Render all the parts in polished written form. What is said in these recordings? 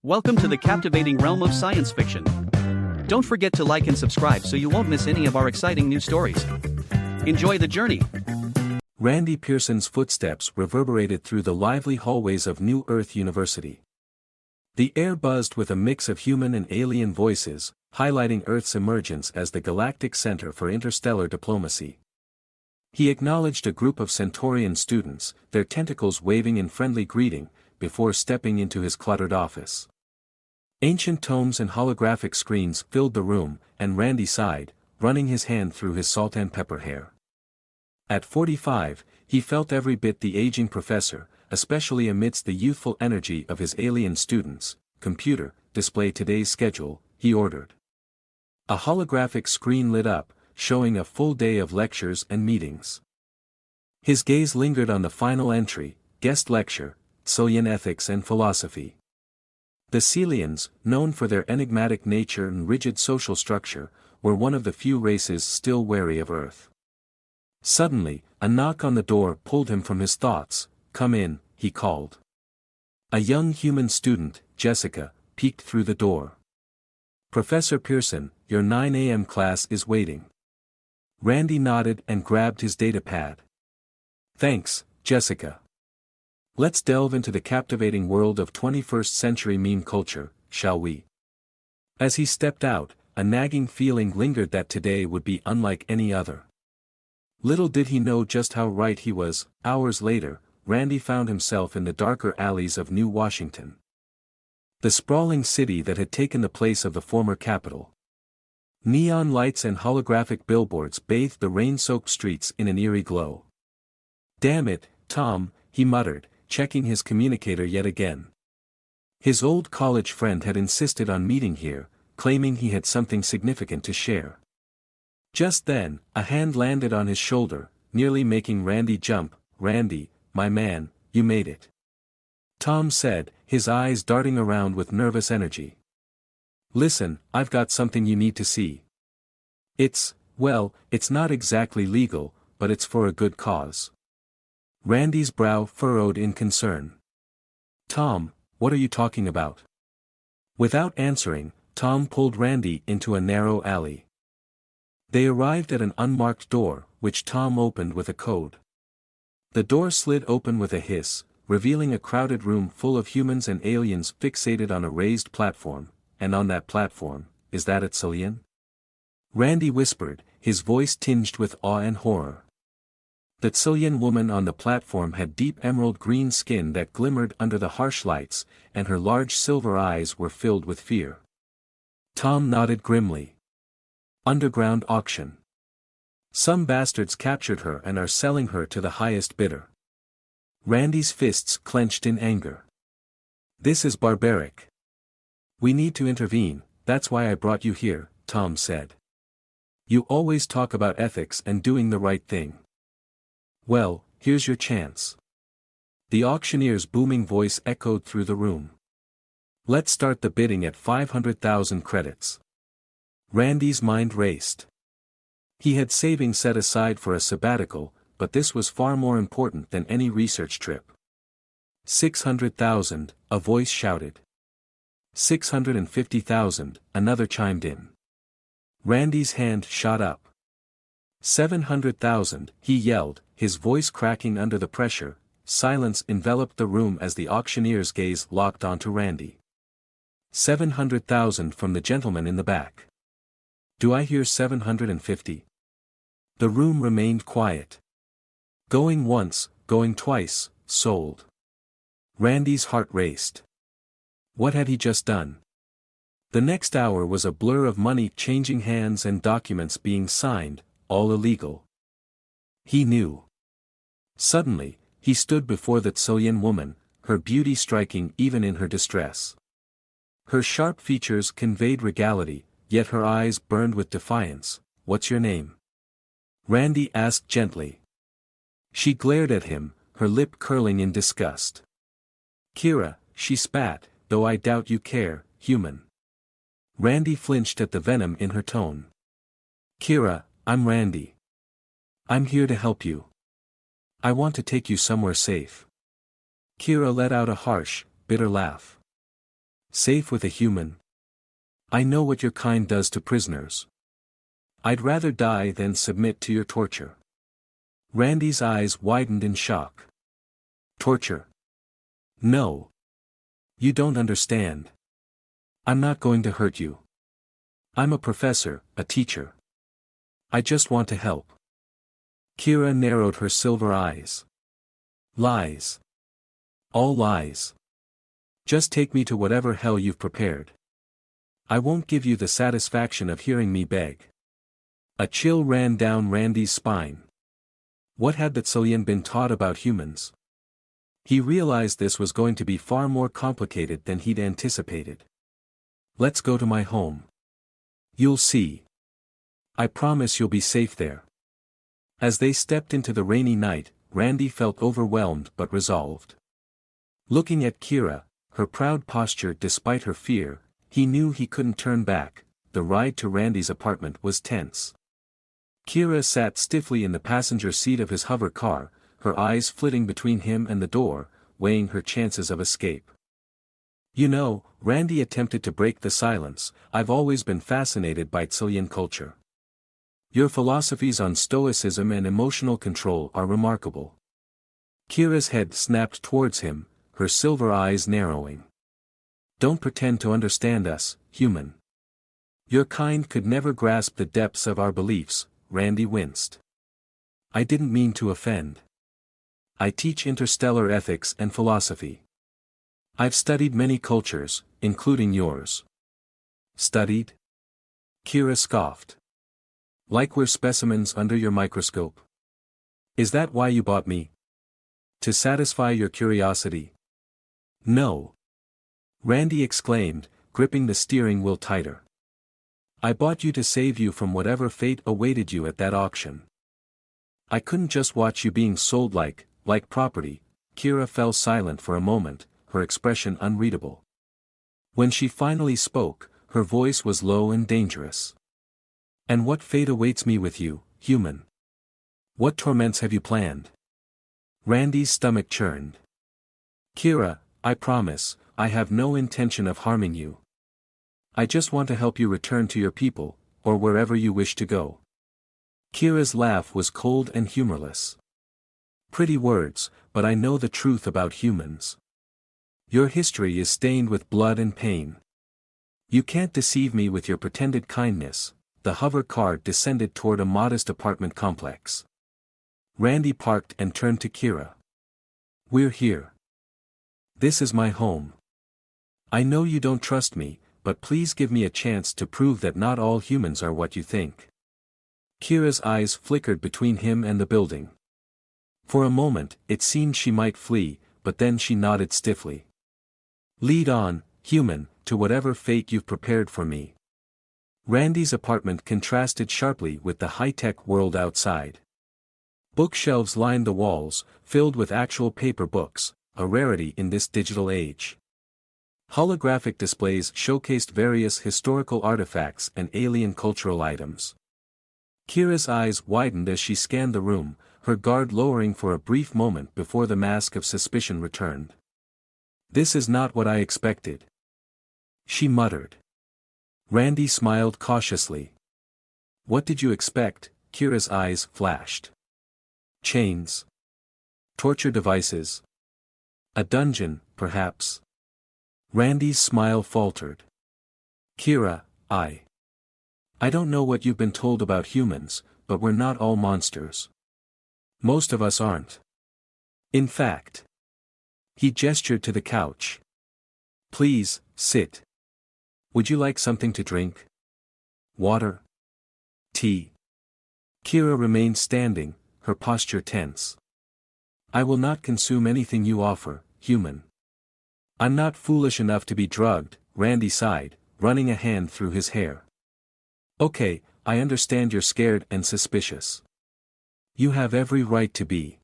Welcome to the captivating realm of science fiction. Don't forget to like and subscribe so you won't miss any of our exciting new stories. Enjoy the journey. Randy Pearson's footsteps reverberated through the lively hallways of New Earth University. The air buzzed with a mix of human and alien voices, highlighting Earth's emergence as the galactic center for interstellar diplomacy. He acknowledged a group of Centaurian students, their tentacles waving in friendly greeting, before stepping into his cluttered office. Ancient tomes and holographic screens filled the room, and Randy sighed, running his hand through his salt and pepper hair. At 45, he felt every bit the aging professor, especially amidst the youthful energy of his alien students. "Computer, display today's schedule," he ordered. A holographic screen lit up, showing a full day of lectures and meetings. His gaze lingered on the final entry, guest lecture, Celian Ethics and Philosophy. The Celians, known for their enigmatic nature and rigid social structure, were one of the few races still wary of Earth. Suddenly, a knock on the door pulled him from his thoughts. "Come in," he called. A young human student, Jessica, peeked through the door. "Professor Pearson, your 9 a.m. class is waiting." Randy nodded and grabbed his datapad. "Thanks, Jessica. Let's delve into the captivating world of 21st century meme culture, shall we?" As he stepped out, a nagging feeling lingered that today would be unlike any other. Little did he know just how right he was. Hours later, Randy found himself in the darker alleys of New Washington. The sprawling city that had taken the place of the former capital. Neon lights and holographic billboards bathed the rain-soaked streets in an eerie glow. "Damn it, Tom," he muttered, checking his communicator yet again. His old college friend had insisted on meeting here, claiming he had something significant to share. Just then, a hand landed on his shoulder, nearly making Randy jump. "Randy, my man, you made it," Tom said, his eyes darting around with nervous energy. "Listen, I've got something you need to see. It's not exactly legal, but it's for a good cause." Randy's brow furrowed in concern. "Tom, what are you talking about?" Without answering, Tom pulled Randy into a narrow alley. They arrived at an unmarked door, which Tom opened with a code. The door slid open with a hiss, revealing a crowded room full of humans and aliens fixated on a raised platform, and on that platform, "Is that it, Celian?" Randy whispered, his voice tinged with awe and horror. The Celian woman on the platform had deep emerald green skin that glimmered under the harsh lights, and her large silver eyes were filled with fear. Tom nodded grimly. "Underground auction. Some bastards captured her and are selling her to the highest bidder." Randy's fists clenched in anger. "This is barbaric. We need to intervene, that's why I brought you here," Tom said. "You always talk about ethics and doing the right thing. Well, here's your chance." The auctioneer's booming voice echoed through the room. "Let's start the bidding at 500,000 credits." Randy's mind raced. He had savings set aside for a sabbatical, but this was far more important than any research trip. 600,000, a voice shouted. 650,000, another chimed in. Randy's hand shot up. 700,000, he yelled, his voice cracking under the pressure. Silence enveloped the room as the auctioneer's gaze locked onto Randy. 700,000 from the gentleman in the back. "Do I hear 750? The room remained quiet. Going once, going twice, sold. Randy's heart raced. What had he just done? The next hour was a blur of money changing hands and documents being signed, all illegal. He knew. Suddenly, he stood before the Celian woman, her beauty striking even in her distress. Her sharp features conveyed regality, yet her eyes burned with defiance. "What's your name?" Randy asked gently. She glared at him, her lip curling in disgust. "Kira," she spat, "though I doubt you care, human." Randy flinched at the venom in her tone. "Kira, I'm Randy. I'm here to help you. I want to take you somewhere safe." Kira let out a harsh, bitter laugh. Safe with a human? I know what your kind does to prisoners. I'd rather die than submit to your torture. Randy's eyes widened in shock. Torture? No. You don't understand. I'm not going to hurt you. I'm a professor, a teacher. I just want to help. Kira narrowed her silver eyes. Lies. All lies. Just take me to whatever hell you've prepared. I won't give you the satisfaction of hearing me beg. A chill ran down Randy's spine. What had that Cillian been taught about humans? He realized this was going to be far more complicated than he'd anticipated. Let's go to my home. You'll see. I promise you'll be safe there. As they stepped into the rainy night, Randy felt overwhelmed but resolved. Looking at Kira, her proud posture despite her fear, he knew he couldn't turn back. The ride to Randy's apartment was tense. Kira sat stiffly in the passenger seat of his hover car, her eyes flitting between him and the door, weighing her chances of escape. You know, Randy attempted to break the silence, I've always been fascinated by Cillian culture. Your philosophies on stoicism and emotional control are remarkable. Kira's head snapped towards him, her silver eyes narrowing. Don't pretend to understand us, human. Your kind could never grasp the depths of our beliefs, Randy winced. I didn't mean to offend. I teach interstellar ethics and philosophy. I've studied many cultures, including yours. Studied? Kira scoffed. Like we're specimens under your microscope. Is that why you bought me? To satisfy your curiosity? No. Randy exclaimed, gripping the steering wheel tighter. I bought you to save you from whatever fate awaited you at that auction. I couldn't just watch you being sold like property. Kira fell silent for a moment, her expression unreadable. When she finally spoke, her voice was low and dangerous. And what fate awaits me with you, human? What torments have you planned? Randy's stomach churned. Kira, I promise, I have no intention of harming you. I just want to help you return to your people, or wherever you wish to go. Kira's laugh was cold and humorless. Pretty words, but I know the truth about humans. Your history is stained with blood and pain. You can't deceive me with your pretended kindness. The hover car descended toward a modest apartment complex. Randy parked and turned to Kira. We're here. This is my home. I know you don't trust me, but please give me a chance to prove that not all humans are what you think. Kira's eyes flickered between him and the building. For a moment, it seemed she might flee, but then she nodded stiffly. Lead on, human, to whatever fate you've prepared for me. Randy's apartment contrasted sharply with the high-tech world outside. Bookshelves lined the walls, filled with actual paper books, a rarity in this digital age. Holographic displays showcased various historical artifacts and alien cultural items. Kira's eyes widened as she scanned the room, her guard lowering for a brief moment before the mask of suspicion returned. This is not what I expected. She muttered. Randy smiled cautiously. What did you expect? Kira's eyes flashed. Chains. Torture devices. A dungeon, perhaps. Randy's smile faltered. Kira, I don't know what you've been told about humans, but we're not all monsters. Most of us aren't. In fact. He gestured to the couch. Please, sit. Would you like something to drink? Water? Tea? Kira remained standing, her posture tense. I will not consume anything you offer, human. I'm not foolish enough to be drugged, Randy sighed, running a hand through his hair. Okay, I understand you're scared and suspicious. You have every right to be.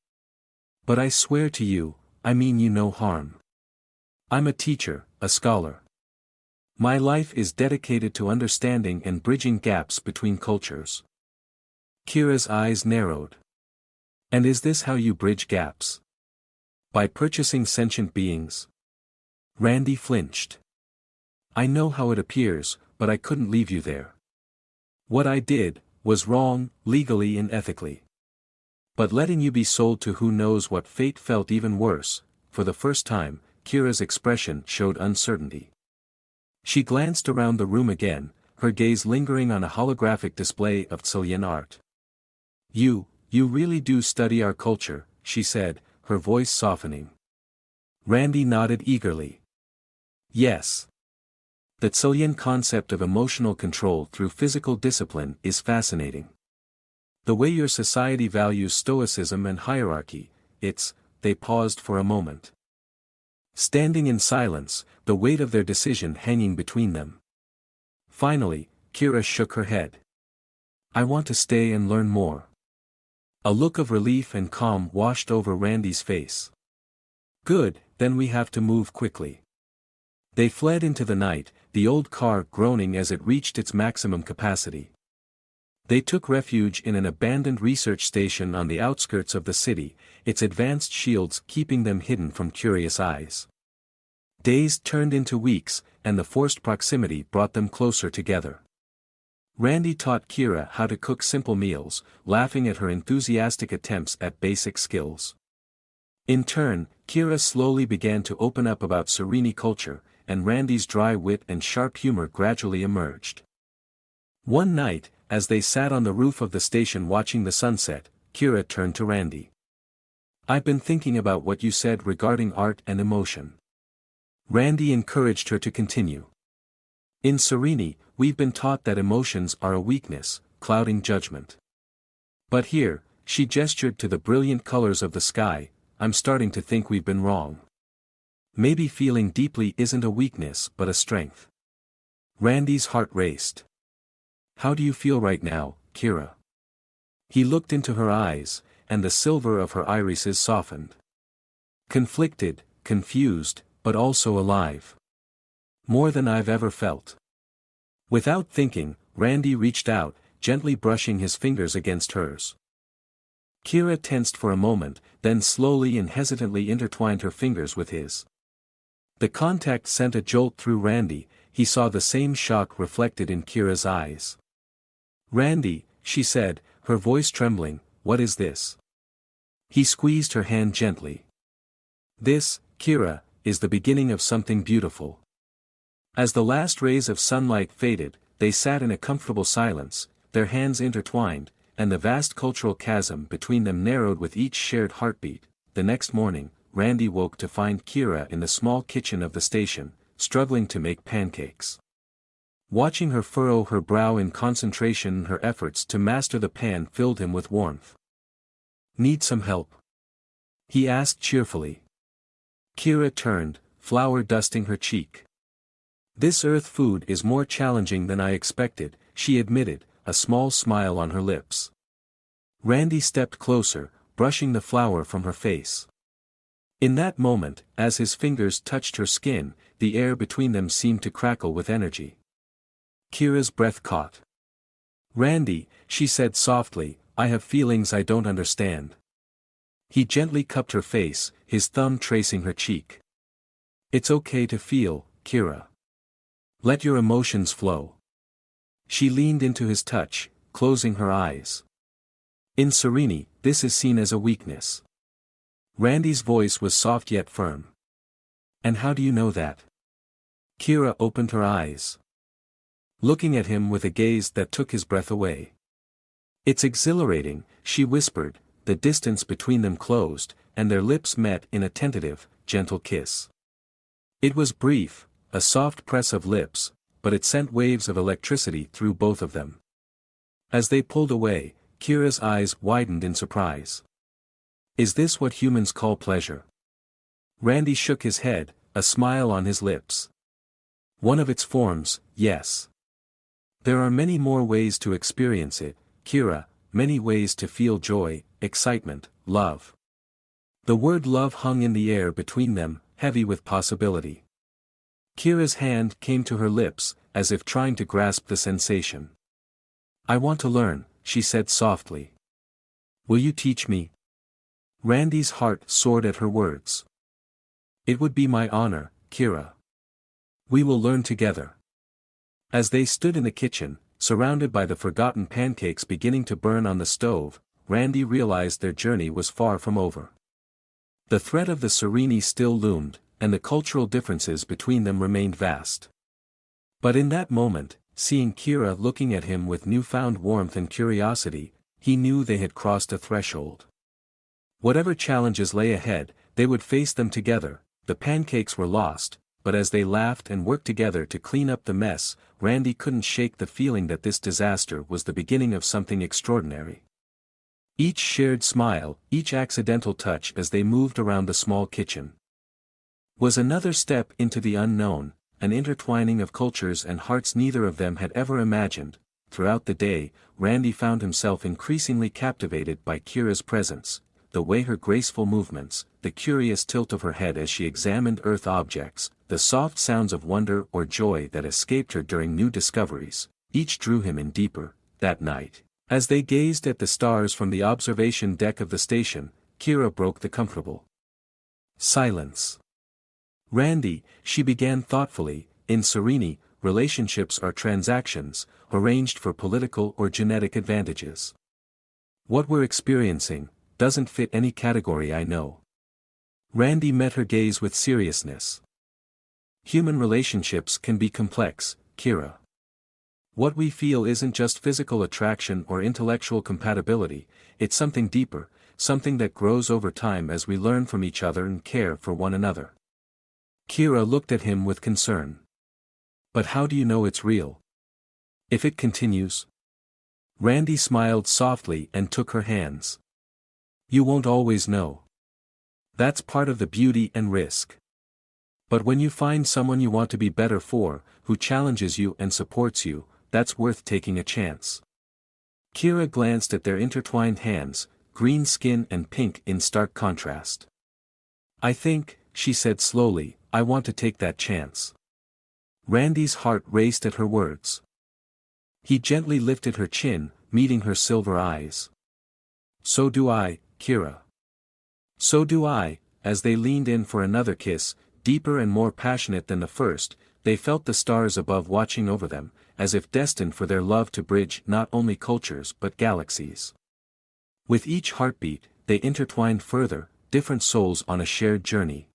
But I swear to you, I mean you no harm. I'm a teacher, a scholar. My life is dedicated to understanding and bridging gaps between cultures. Kira's eyes narrowed. And is this how you bridge gaps? By purchasing sentient beings? Randy flinched. I know how it appears, but I couldn't leave you there. What I did was wrong, legally and ethically. But letting you be sold to who knows what fate felt even worse. For the first time, Kira's expression showed uncertainty. She glanced around the room again, her gaze lingering on a holographic display of Chilean art. You really do study our culture, she said, her voice softening. Randy nodded eagerly. Yes. The Chilean concept of emotional control through physical discipline is fascinating. The way your society values stoicism and hierarchy, they paused for a moment. Standing in silence, the weight of their decision hanging between them. Finally, Kira shook her head. I want to stay and learn more. A look of relief and calm washed over Randy's face. Good, then we have to move quickly. They fled into the night, the old car groaning as it reached its maximum capacity. They took refuge in an abandoned research station on the outskirts of the city, its advanced shields keeping them hidden from curious eyes. Days turned into weeks, and the forced proximity brought them closer together. Randy taught Kira how to cook simple meals, laughing at her enthusiastic attempts at basic skills. In turn, Kira slowly began to open up about Serene culture, and Randy's dry wit and sharp humor gradually emerged. One night, as they sat on the roof of the station watching the sunset, Kira turned to Randy. I've been thinking about what you said regarding art and emotion. Randy encouraged her to continue. In Serene, we've been taught that emotions are a weakness, clouding judgment. But here, she gestured to the brilliant colors of the sky, I'm starting to think we've been wrong. Maybe feeling deeply isn't a weakness but a strength. Randy's heart raced. How do you feel right now, Kira? He looked into her eyes, and the silver of her irises softened. Conflicted, confused, but also alive. More than I've ever felt. Without thinking, Randy reached out, gently brushing his fingers against hers. Kira tensed for a moment, then slowly and hesitantly intertwined her fingers with his. The contact sent a jolt through Randy, he saw the same shock reflected in Kira's eyes. Randy, she said, her voice trembling, what is this? He squeezed her hand gently. This, Kira, is the beginning of something beautiful. As the last rays of sunlight faded, they sat in a comfortable silence, their hands intertwined, and the vast cultural chasm between them narrowed with each shared heartbeat. The next morning, Randy woke to find Kira in the small kitchen of the station, struggling to make pancakes. Watching her furrow her brow in concentration, her efforts to master the pan filled him with warmth. Need some help? He asked cheerfully. Kira turned, flour dusting her cheek. This earth food is more challenging than I expected, she admitted, a small smile on her lips. Randy stepped closer, brushing the flour from her face. In that moment, as his fingers touched her skin, the air between them seemed to crackle with energy. Kira's breath caught. Randy, she said softly, I have feelings I don't understand. He gently cupped her face, his thumb tracing her cheek. It's okay to feel, Kira. Let your emotions flow. She leaned into his touch, closing her eyes. In Serene, this is seen as a weakness. Randy's voice was soft yet firm. And how do you know that? Kira opened her eyes. Looking at him with a gaze that took his breath away. It's exhilarating, she whispered, the distance between them closed, and their lips met in a tentative, gentle kiss. It was brief, a soft press of lips, but it sent waves of electricity through both of them. As they pulled away, Kira's eyes widened in surprise. Is this what humans call pleasure? Randy shook his head, a smile on his lips. One of its forms, yes. There are many more ways to experience it, Kira, many ways to feel joy, excitement, love. The word love hung in the air between them, heavy with possibility. Kira's hand came to her lips, as if trying to grasp the sensation. I want to learn, she said softly. Will you teach me? Randy's heart soared at her words. It would be my honor, Kira. We will learn together. As they stood in the kitchen, surrounded by the forgotten pancakes beginning to burn on the stove, Randy realized their journey was far from over. The threat of the Serenity still loomed, and the cultural differences between them remained vast. But in that moment, seeing Kira looking at him with newfound warmth and curiosity, he knew they had crossed a threshold. Whatever challenges lay ahead, they would face them together. The pancakes were lost, but as they laughed and worked together to clean up the mess, Randy couldn't shake the feeling that this disaster was the beginning of something extraordinary. Each shared smile, each accidental touch as they moved around the small kitchen, was another step into the unknown, an intertwining of cultures and hearts neither of them had ever imagined. Throughout the day, Randy found himself increasingly captivated by Kira's presence, the way her graceful movements, the curious tilt of her head as she examined Earth objects, the soft sounds of wonder or joy that escaped her during new discoveries, each drew him in deeper. That night, as they gazed at the stars from the observation deck of the station, Kira broke the comfortable silence. Randy, she began thoughtfully, in Serenity, relationships are transactions, arranged for political or genetic advantages. What we're experiencing doesn't fit any category I know. Randy met her gaze with seriousness. Human relationships can be complex, Kira. What we feel isn't just physical attraction or intellectual compatibility, it's something deeper, something that grows over time as we learn from each other and care for one another. Kira looked at him with concern. But how do you know it's real? If it continues? Randy smiled softly and took her hands. You won't always know. That's part of the beauty and risk. But when you find someone you want to be better for, who challenges you and supports you, that's worth taking a chance. Kira glanced at their intertwined hands, green skin and pink in stark contrast. I think, she said slowly, I want to take that chance. Randy's heart raced at her words. He gently lifted her chin, meeting her silver eyes. So do I, Kira. So do I. As they leaned in for another kiss, deeper and more passionate than the first, they felt the stars above watching over them, as if destined for their love to bridge not only cultures but galaxies. With each heartbeat, they intertwined further, different souls on a shared journey.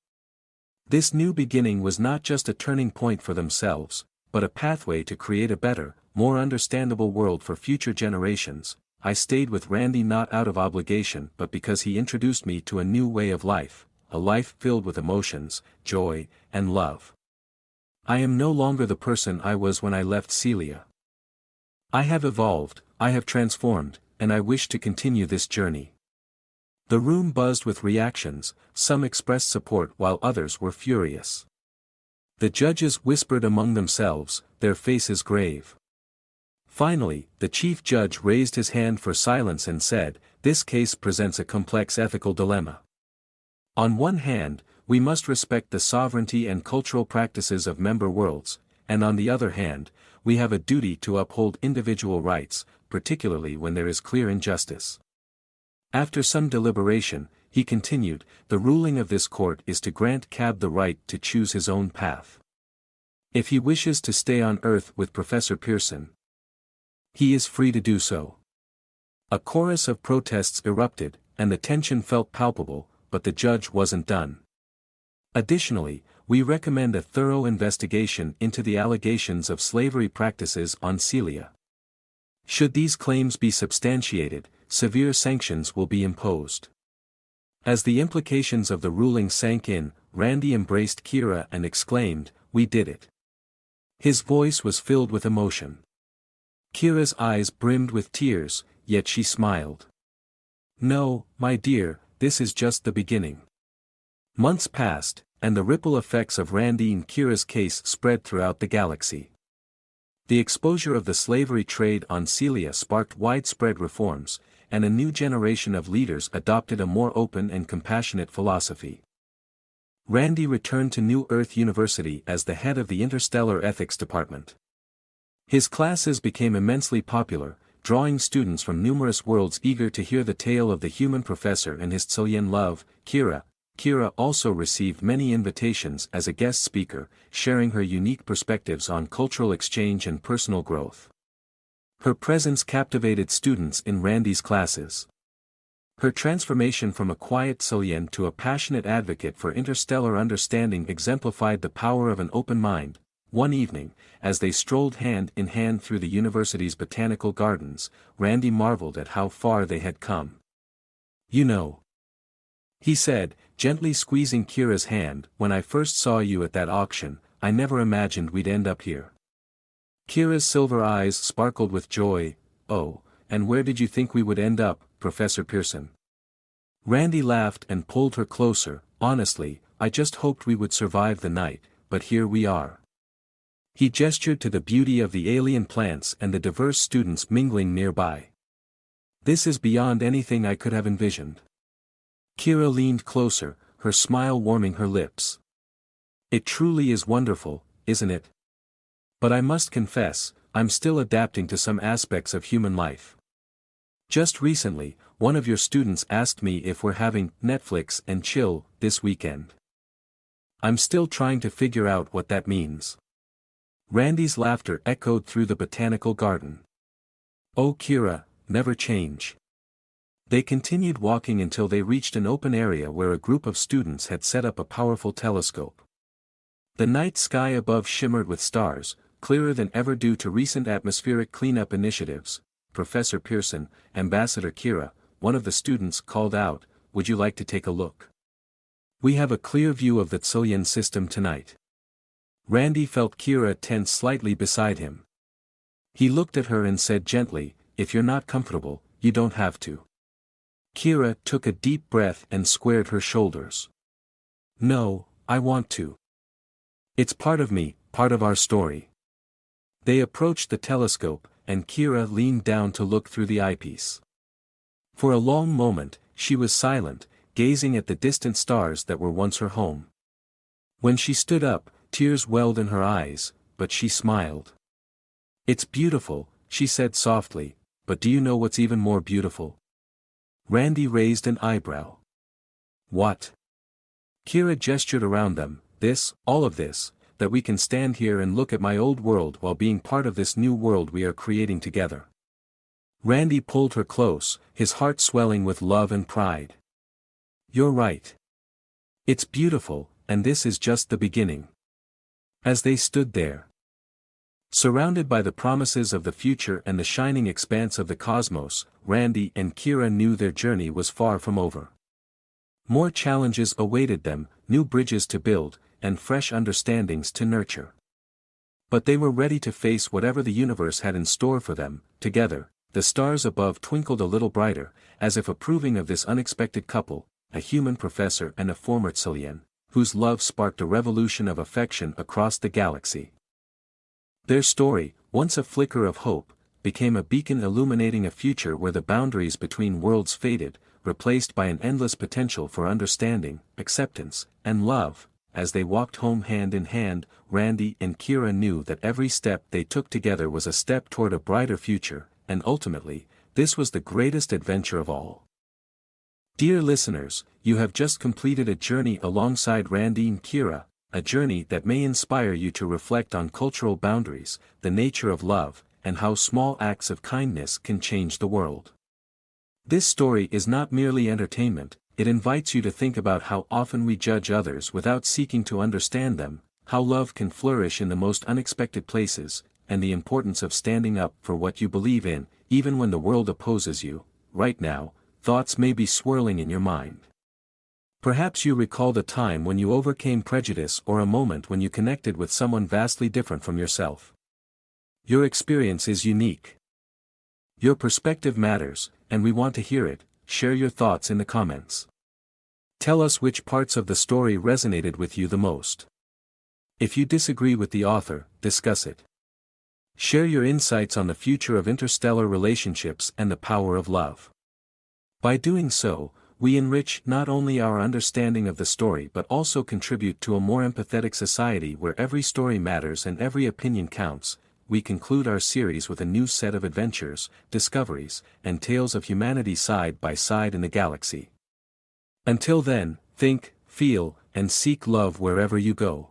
This new beginning was not just a turning point for themselves, but a pathway to create a better, more understandable world for future generations. I stayed with Randy not out of obligation but because he introduced me to a new way of life, a life filled with emotions, joy, and love. I am no longer the person I was when I left Celia. I have evolved, I have transformed, and I wish to continue this journey. The room buzzed with reactions, some expressed support while others were furious. The judges whispered among themselves, their faces grave. Finally, the chief judge raised his hand for silence and said, this case presents a complex ethical dilemma. On one hand, we must respect the sovereignty and cultural practices of member worlds, and on the other hand, we have a duty to uphold individual rights, particularly when there is clear injustice. After some deliberation, he continued, the ruling of this court is to grant Cab the right to choose his own path. If he wishes to stay on Earth with Professor Pearson, he is free to do so. A chorus of protests erupted, and the tension felt palpable, but the judge wasn't done. Additionally, we recommend a thorough investigation into the allegations of slavery practices on Celia. Should these claims be substantiated, severe sanctions will be imposed. As the implications of the ruling sank in, Randy embraced Kira and exclaimed, we did it. His voice was filled with emotion. Kira's eyes brimmed with tears, yet she smiled. No, my dear, this is just the beginning. Months passed, and the ripple effects of Randy and Kira's case spread throughout the galaxy. The exposure of the slavery trade on Celia sparked widespread reforms, and a new generation of leaders adopted a more open and compassionate philosophy. Randy returned to New Earth University as the head of the Interstellar Ethics Department. His classes became immensely popular, drawing students from numerous worlds eager to hear the tale of the human professor and his Tsillian love, Kira, Kira also received many invitations as a guest speaker, sharing her unique perspectives on cultural exchange and personal growth. Her presence captivated students in Randy's classes. Her transformation from a quiet Cillian to a passionate advocate for interstellar understanding exemplified the power of an open mind. One evening, as they strolled hand in hand through the university's botanical gardens, Randy marveled at how far they had come. "You know," he said, gently squeezing Kira's hand, "when I first saw you at that auction, I never imagined we'd end up here." Kira's silver eyes sparkled with joy. "Oh, and where did you think we would end up, Professor Pearson?" Randy laughed and pulled her closer. "Honestly, I just hoped we would survive the night, but here we are." He gestured to the beauty of the alien plants and the diverse students mingling nearby. "This is beyond anything I could have envisioned." Kira leaned closer, her smile warming her lips. "It truly is wonderful, isn't it? But I must confess, I'm still adapting to some aspects of human life. Just recently, one of your students asked me if we're having Netflix and chill this weekend. I'm still trying to figure out what that means." Randy's laughter echoed through the botanical garden. "Oh Kira, never change." They continued walking until they reached an open area where a group of students had set up a powerful telescope. The night sky above shimmered with stars, clearer than ever due to recent atmospheric cleanup initiatives. "Professor Pearson, Ambassador Kira," one of the students called out, "would you like to take a look? We have a clear view of the Cillian system tonight." Randy felt Kira tense slightly beside him. He looked at her and said gently, "If you're not comfortable, you don't have to." Kira took a deep breath and squared her shoulders. "No, I want to. It's part of me, part of our story." They approached the telescope, and Kira leaned down to look through the eyepiece. For a long moment, she was silent, gazing at the distant stars that were once her home. When she stood up, tears welled in her eyes, but she smiled. "It's beautiful," she said softly, "but do you know what's even more beautiful?" Randy raised an eyebrow. "What?" Kira gestured around them. "This, all of this, that we can stand here and look at my old world while being part of this new world we are creating together." Randy pulled her close, his heart swelling with love and pride. "You're right. It's beautiful, and this is just the beginning." As they stood there, surrounded by the promises of the future and the shining expanse of the cosmos, Randy and Kira knew their journey was far from over. More challenges awaited them, new bridges to build, and fresh understandings to nurture. But they were ready to face whatever the universe had in store for them. Together, the stars above twinkled a little brighter, as if approving of this unexpected couple, a human professor and a former Cillian, whose love sparked a revolution of affection across the galaxy. Their story, once a flicker of hope, became a beacon illuminating a future where the boundaries between worlds faded, replaced by an endless potential for understanding, acceptance, and love. As they walked home hand in hand, Randy and Kira knew that every step they took together was a step toward a brighter future, and ultimately, this was the greatest adventure of all. Dear listeners, you have just completed a journey alongside Randy and Kira, a journey that may inspire you to reflect on cultural boundaries, the nature of love, and how small acts of kindness can change the world. This story is not merely entertainment, it invites you to think about how often we judge others without seeking to understand them, how love can flourish in the most unexpected places, and the importance of standing up for what you believe in, even when the world opposes you. Right now, thoughts may be swirling in your mind. Perhaps you recall the time when you overcame prejudice or a moment when you connected with someone vastly different from yourself. Your experience is unique. Your perspective matters, and we want to hear it. Share your thoughts in the comments. Tell us which parts of the story resonated with you the most. If you disagree with the author, discuss it. Share your insights on the future of interstellar relationships and the power of love. By doing so, we enrich not only our understanding of the story but also contribute to a more empathetic society where every story matters and every opinion counts. We conclude our series with a new set of adventures, discoveries, and tales of humanity side by side in the galaxy. Until then, think, feel, and seek love wherever you go.